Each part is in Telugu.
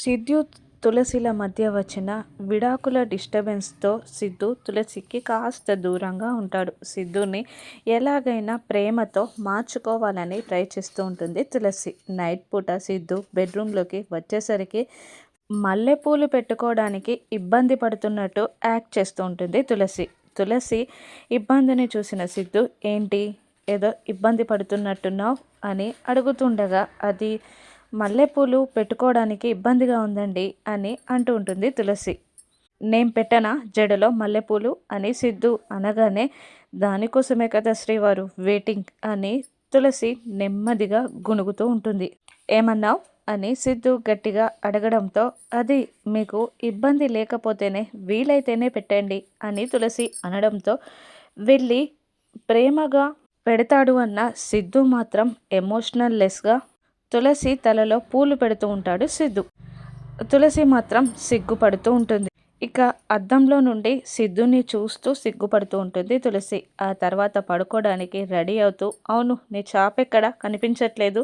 సిద్ధు తులసిల మధ్య వచ్చిన విడాకుల డిస్టర్బెన్స్తో సిద్ధు తులసికి కాస్త దూరంగా ఉంటాడు. సిద్ధుని ఎలాగైనా ప్రేమతో మార్చుకోవాలని ట్రై చేస్తూ ఉంటుంది తులసి. నైట్ పూట సిద్ధు బెడ్రూమ్లోకి వచ్చేసరికి మల్లెపూలు పెట్టుకోవడానికి ఇబ్బంది పడుతున్నట్టు యాక్ట్ చేస్తూ ఉంటుంది తులసి. తులసి ఇబ్బందిని చూసిన సిద్ధు, ఏంటి ఏదో ఇబ్బంది పడుతున్నట్టున్నావు అని అడుగుతుండగా, అది మల్లెపూలు పెట్టుకోవడానికి ఇబ్బందిగా ఉందండి అని అంటూ ఉంటుంది తులసి. నేను పెట్టనా జడలో మల్లెపూలు అని సిద్ధు అనగానే, దానికోసమే కదా శ్రీవారు వెయిటింగ్ అని తులసి నెమ్మదిగా గుణుగుతూ ఉంటుంది. ఏమన్నావు అని సిద్ధు గట్టిగా అడగడంతో, అది మీకు ఇబ్బంది లేకపోతేనే వీలైతేనే పెట్టండి అని తులసి అనడంతో, వెళ్ళి ప్రేమగా పెడతాడు అన్న సిద్ధు మాత్రం ఎమోషనల్ లెస్గా తులసి తలలో పూలు పెడుతూ ఉంటాడు సిద్ధు. తులసి మాత్రం సిగ్గుపడుతూ ఉంటుంది. ఇక అద్దంలో నుండి సిద్ధుని చూస్తూ సిగ్గుపడుతూ ఉంటుంది తులసి. ఆ తర్వాత పడుకోవడానికి రెడీ అవుతూ, అవును నీ చాపెక్కడ కనిపించట్లేదు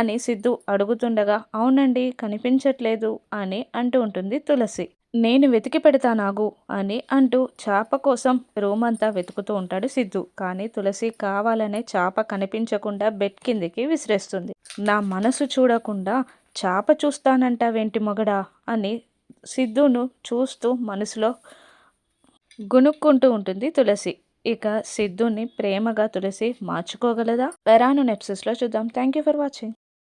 అని సిద్ధు అడుగుతుండగా, అవునండి కనిపించట్లేదు అని అంటూ ఉంటుంది తులసి. నేను వెతికి పెడతానాగు అని అంటూ చాప కోసం రూమ్ అంతా వెతుకుతూ ఉంటాడు సిద్ధు. కానీ తులసి కావాలనే చాప కనిపించకుండా బెడ్ కిందికి విసిరేస్తుంది. నా మనసు చూడకుండా చాప చూస్తానంటావేంటి మొగడా అని సిద్ధును చూస్తూ మనసులో గునుక్కుంటూ ఉంటుంది తులసి. ఇక సిద్ధుని ప్రేమగా తులసి మార్చుకోగలదా? రాను ఎపిసోడ్స్లో చూద్దాం. Thank you for watching.